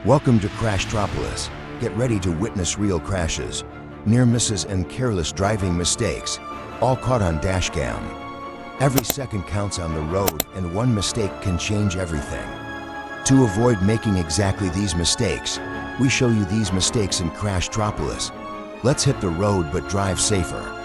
Welcome to TROPOLIS. Get ready to witness real crashes, near misses and careless driving mistakes, all caught on Dashcam. Every second counts on the road and one mistake can change everything. To avoid making exactly these mistakes, we show you these mistakes in TROPOLIS. Let's hit the road but drive safer.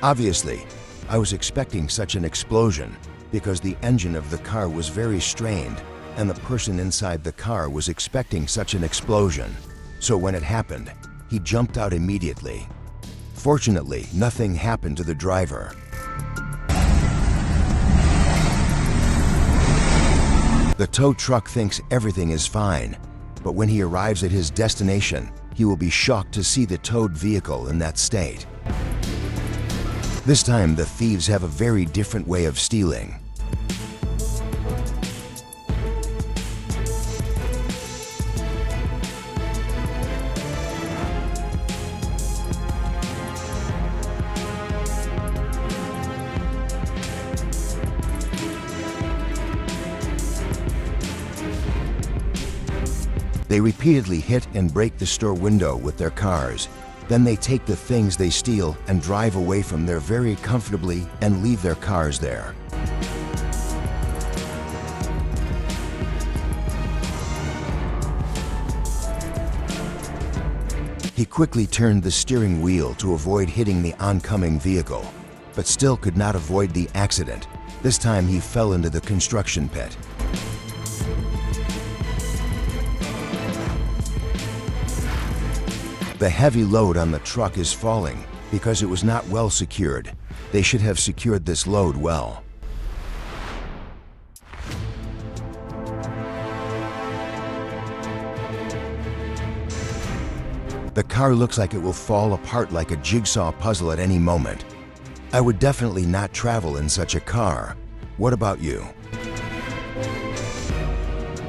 Obviously, I was expecting such an explosion because the engine of the car was very strained and the person inside the car was expecting such an explosion. So when it happened, he jumped out immediately. Fortunately, nothing happened to the driver. The tow truck thinks everything is fine, but when he arrives at his destination, he will be shocked to see the towed vehicle in that state. This time, the thieves have a very different way of stealing. They repeatedly hit and break the store window with their cars. Then they take the things they steal and drive away from there very comfortably and leave their cars there. He quickly turned the steering wheel to avoid hitting the oncoming vehicle, but still could not avoid the accident. This time he fell into the construction pit. The heavy load on the truck is falling because it was not well secured. They should have secured this load well. The car looks like it will fall apart like a jigsaw puzzle at any moment. I would definitely not travel in such a car. What about you?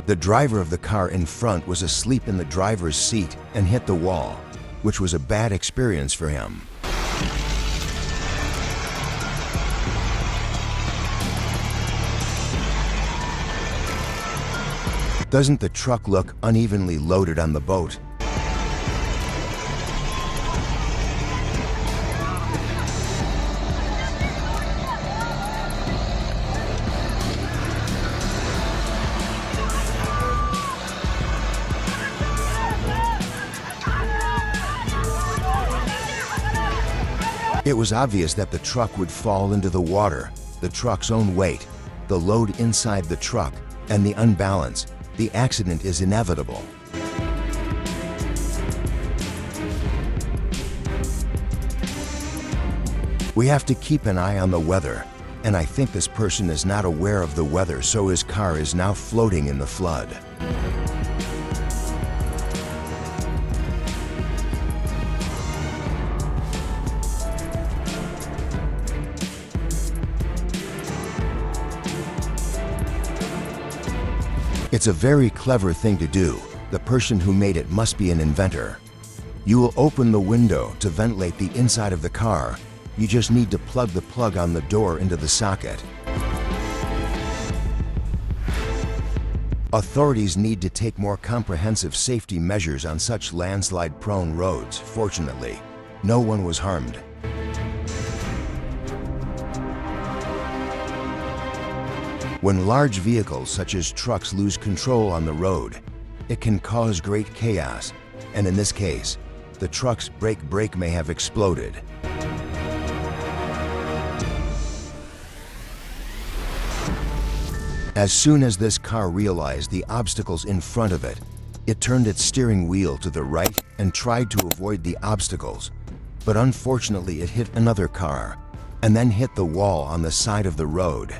The driver of the car in front was asleep in the driver's seat and hit the wall, which was a bad experience for him. Doesn't the truck look unevenly loaded on the boat? It was obvious that the truck would fall into the water. The truck's own weight, the load inside the truck, and the unbalance. The accident is inevitable. We have to keep an eye on the weather, and I think this person is not aware of the weather, so his car is now floating in the flood. It's a very clever thing to do. The person who made it must be an inventor. You will open the window to ventilate the inside of the car. You just need to plug the plug on the door into the socket. Authorities need to take more comprehensive safety measures on such landslide-prone roads. Fortunately, no one was harmed. When large vehicles such as trucks lose control on the road, it can cause great chaos, and in this case, the truck's brake may have exploded. As soon as this car realized the obstacles in front of it, it turned its steering wheel to the right and tried to avoid the obstacles, but unfortunately it hit another car and then hit the wall on the side of the road.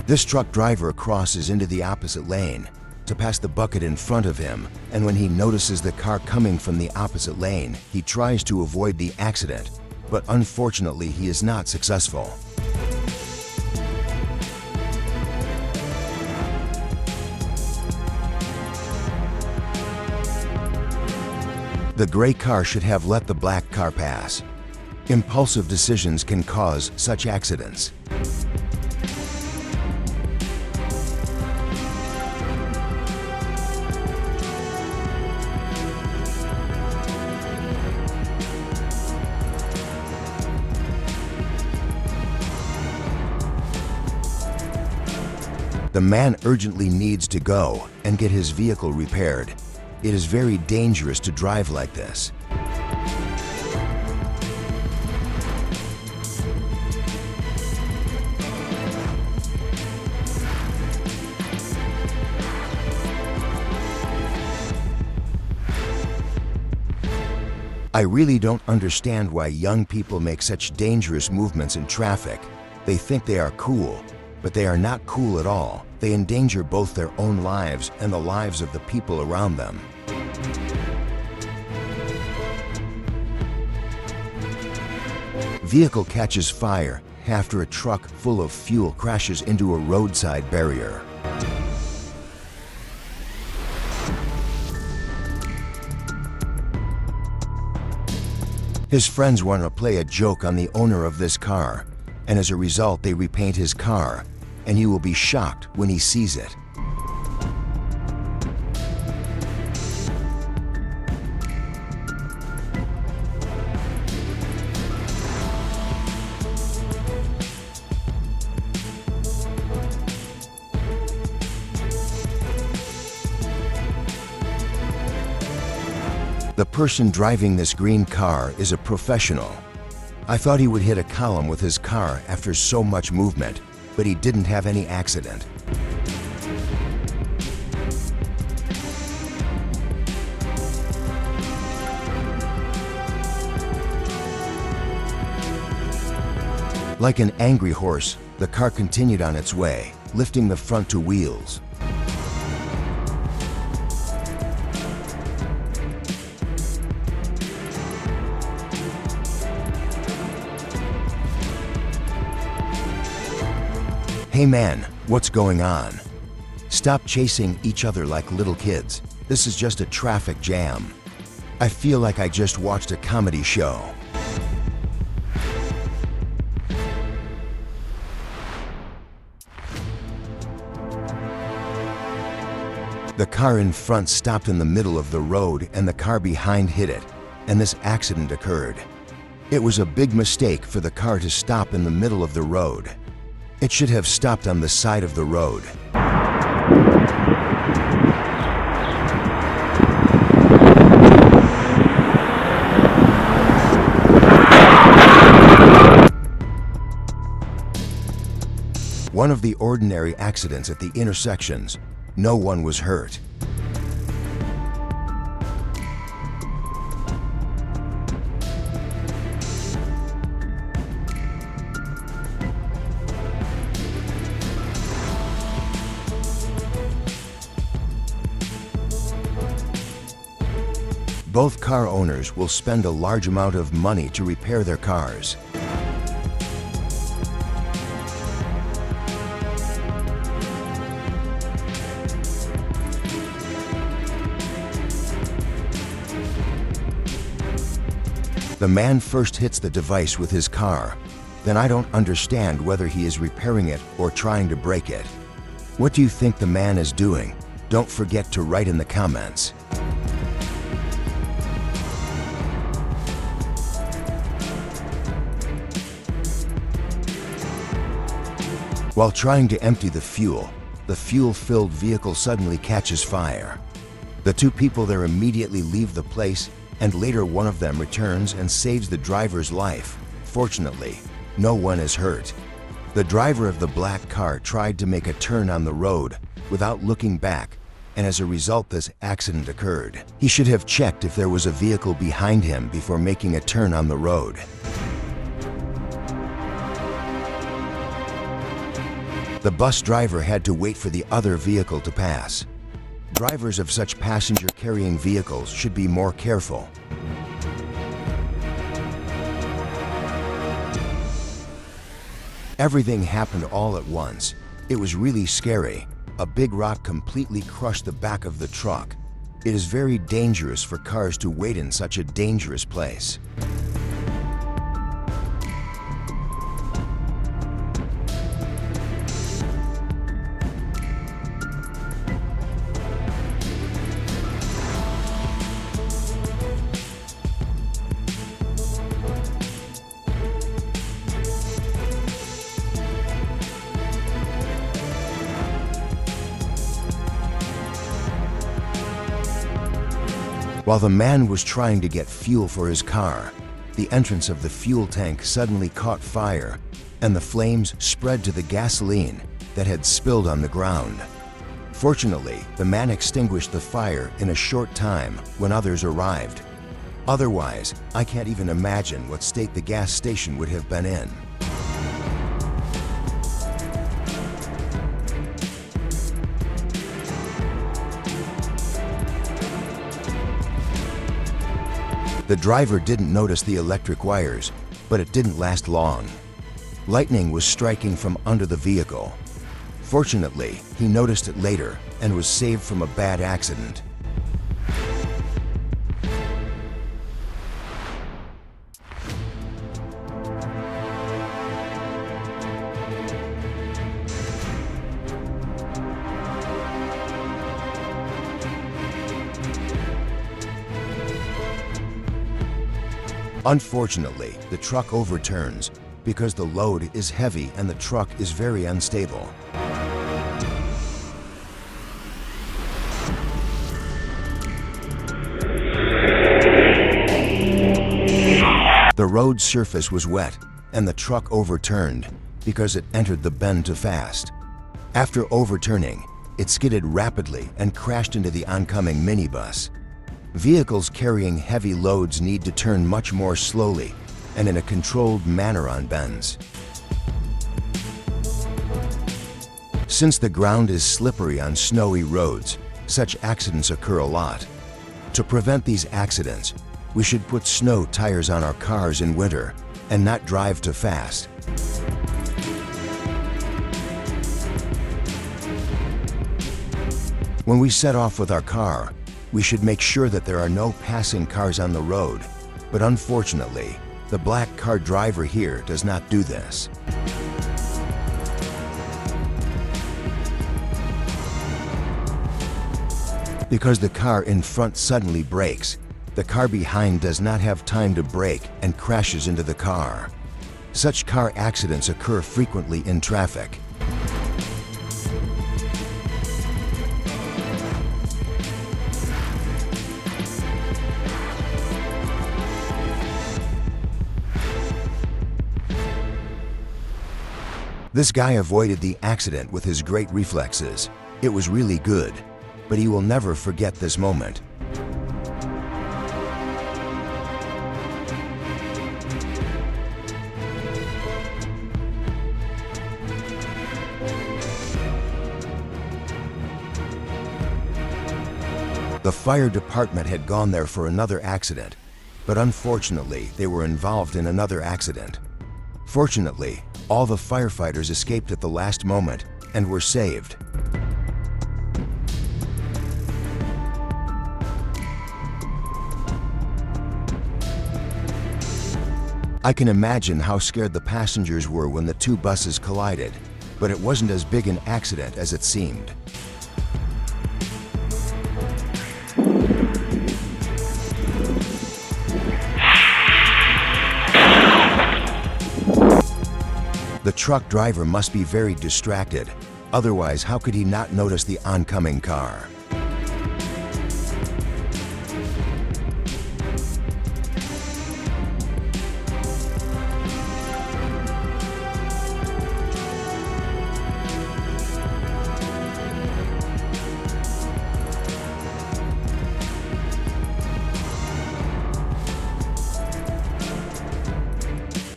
This truck driver crosses into the opposite lane to pass the bucket in front of him, and when he notices the car coming from the opposite lane, he tries to avoid the accident, but unfortunately he is not successful. The gray car should have let the black car pass. Impulsive decisions can cause such accidents. The man urgently needs to go and get his vehicle repaired. It is very dangerous to drive like this. I really don't understand why young people make such dangerous movements in traffic. They think they are cool, but they are not cool at all. They endanger both their own lives and the lives of the people around them. Vehicle catches fire after a truck full of fuel crashes into a roadside barrier. His friends want to play a joke on the owner of this car, and as a result they repaint his car, and he will be shocked when he sees it. The person driving this green car is a professional. I thought he would hit a column with his car after so much movement, but he didn't have any accident. Like an angry horse, the car continued on its way, lifting the front two wheels. Hey man, what's going on? Stop chasing each other like little kids. This is just a traffic jam. I feel like I just watched a comedy show. The car in front stopped in the middle of the road and the car behind hit it, and this accident occurred. It was a big mistake for the car to stop in the middle of the road. It should have stopped on the side of the road. One of the ordinary accidents at the intersections. No one was hurt. Both car owners will spend a large amount of money to repair their cars. The man first hits the device with his car. Then I don't understand whether he is repairing it or trying to break it. What do you think the man is doing? Don't forget to write in the comments. While trying to empty the fuel-filled vehicle suddenly catches fire. The two people there immediately leave the place, and later one of them returns and saves the driver's life. Fortunately, no one is hurt. The driver of the black car tried to make a turn on the road without looking back, and as a result this accident occurred. He should have checked if there was a vehicle behind him before making a turn on the road. The bus driver had to wait for the other vehicle to pass. Drivers of such passenger-carrying vehicles should be more careful. Everything happened all at once. It was really scary. A big rock completely crushed the back of the truck. It is very dangerous for cars to wait in such a dangerous place. While the man was trying to get fuel for his car, the entrance of the fuel tank suddenly caught fire, and the flames spread to the gasoline that had spilled on the ground. Fortunately, the man extinguished the fire in a short time when others arrived. Otherwise, I can't even imagine what state the gas station would have been in. The driver didn't notice the electric wires, but it didn't last long. Lightning was striking from under the vehicle. Fortunately, he noticed it later and was saved from a bad accident. Unfortunately, the truck overturns because the load is heavy and the truck is very unstable. The road surface was wet and the truck overturned because it entered the bend too fast. After overturning, it skidded rapidly and crashed into the oncoming minibus. Vehicles carrying heavy loads need to turn much more slowly and in a controlled manner on bends. Since the ground is slippery on snowy roads, such accidents occur a lot. To prevent these accidents, we should put snow tires on our cars in winter and not drive too fast. When we set off with our car, we should make sure that there are no passing cars on the road, but unfortunately, the black car driver here does not do this. Because the car in front suddenly brakes, the car behind does not have time to brake and crashes into the car. Such car accidents occur frequently in traffic. This guy avoided the accident with his great reflexes. It was really good, but he will never forget this moment. The fire department had gone there for another accident, but unfortunately, they were involved in another accident. Fortunately, all the firefighters escaped at the last moment and were saved. I can imagine how scared the passengers were when the two buses collided, but it wasn't as big an accident as it seemed. The truck driver must be very distracted, otherwise how could he not notice the oncoming car?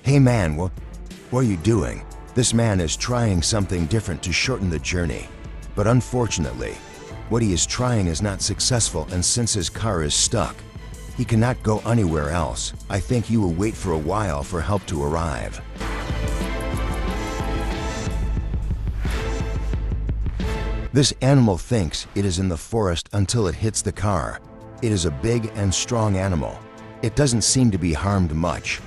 Hey man, what are you doing? This man is trying something different to shorten the journey. But unfortunately, what he is trying is not successful, and since his car is stuck, he cannot go anywhere else. I think he will wait for a while for help to arrive. This animal thinks it is in the forest until it hits the car. It is a big and strong animal. It doesn't seem to be harmed much.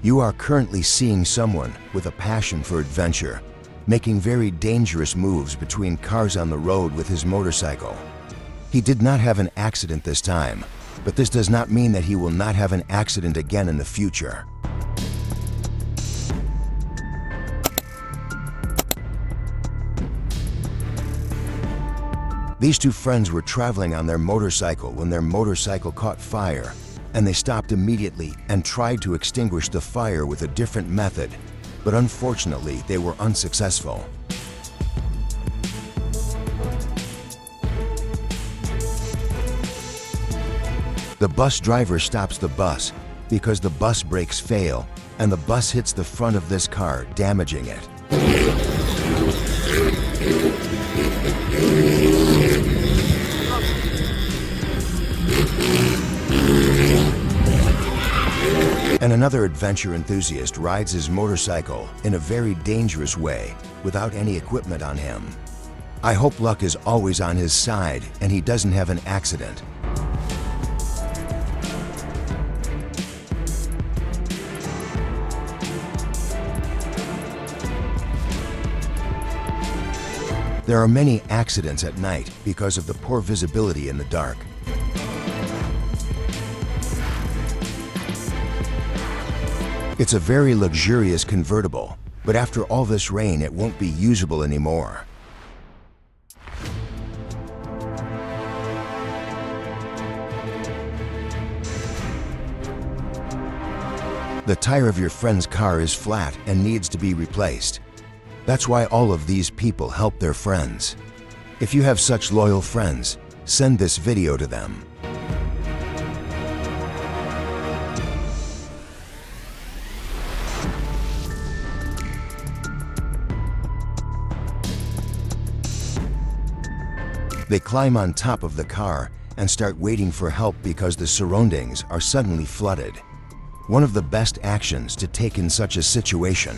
You are currently seeing someone with a passion for adventure, making very dangerous moves between cars on the road with his motorcycle. He did not have an accident this time, but this does not mean that he will not have an accident again in the future. These two friends were traveling on their motorcycle when their motorcycle caught fire, and they stopped immediately and tried to extinguish the fire with a different method, but unfortunately they were unsuccessful. The bus driver stops the bus because the bus brakes fail and the bus hits the front of this car, damaging it. And another adventure enthusiast rides his motorcycle in a very dangerous way without any equipment on him. I hope luck is always on his side and he doesn't have an accident. There are many accidents at night because of the poor visibility in the dark. It's a very luxurious convertible, but after all this rain, it won't be usable anymore. The tire of your friend's car is flat and needs to be replaced. That's why all of these people help their friends. If you have such loyal friends, send this video to them. They climb on top of the car and start waiting for help because the surroundings are suddenly flooded. One of the best actions to take in such a situation.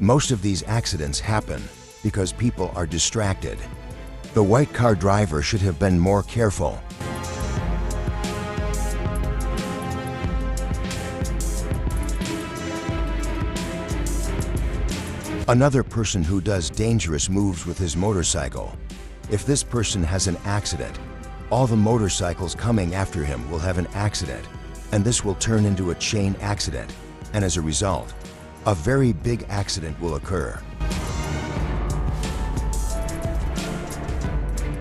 Most of these accidents happen because people are distracted. The white car driver should have been more careful. Another person who does dangerous moves with his motorcycle. If this person has an accident, all the motorcycles coming after him will have an accident, and this will turn into a chain accident, and as a result, a very big accident will occur.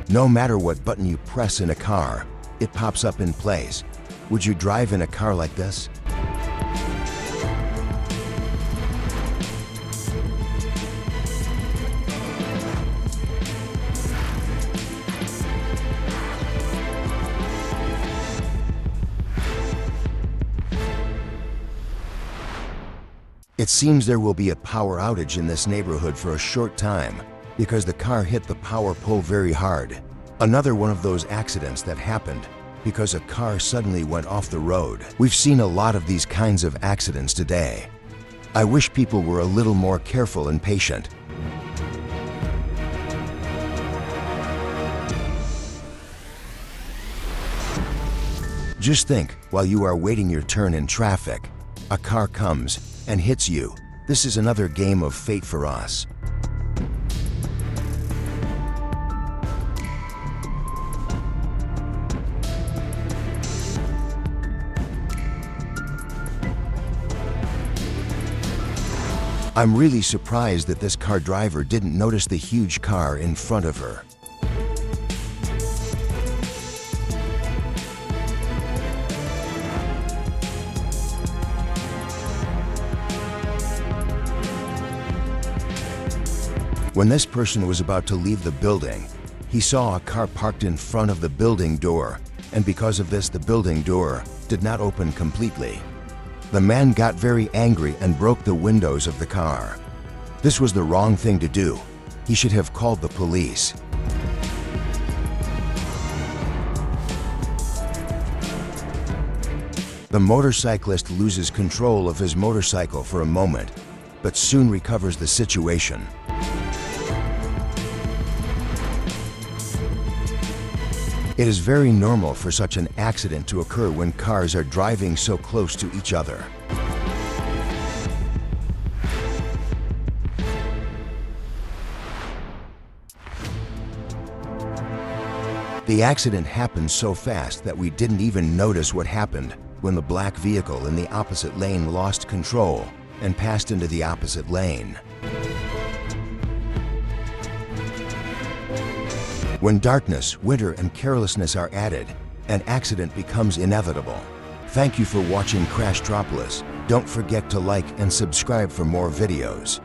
No matter what button you press in a car, it pops up in place. Would you drive in a car like this? It seems there will be a power outage in this neighborhood for a short time because the car hit the power pole very hard. Another one of those accidents that happened because a car suddenly went off the road. We've seen a lot of these kinds of accidents today. I wish people were a little more careful and patient. Just think, while you are waiting your turn in traffic, a car comes and hits you. This is another game of fate for us. I'm really surprised that this car driver didn't notice the huge car in front of her. When this person was about to leave the building, he saw a car parked in front of the building door, and because of this, the building door did not open completely. The man got very angry and broke the windows of the car. This was the wrong thing to do. He should have called the police. The motorcyclist loses control of his motorcycle for a moment, but soon recovers the situation. It is very normal for such an accident to occur when cars are driving so close to each other. The accident happened so fast that we didn't even notice what happened when the black vehicle in the opposite lane lost control and passed into the opposite lane. When darkness, winter, and carelessness are added, an accident becomes inevitable. Thank you for watching Crash TROPOLIS. Don't forget to like and subscribe for more videos.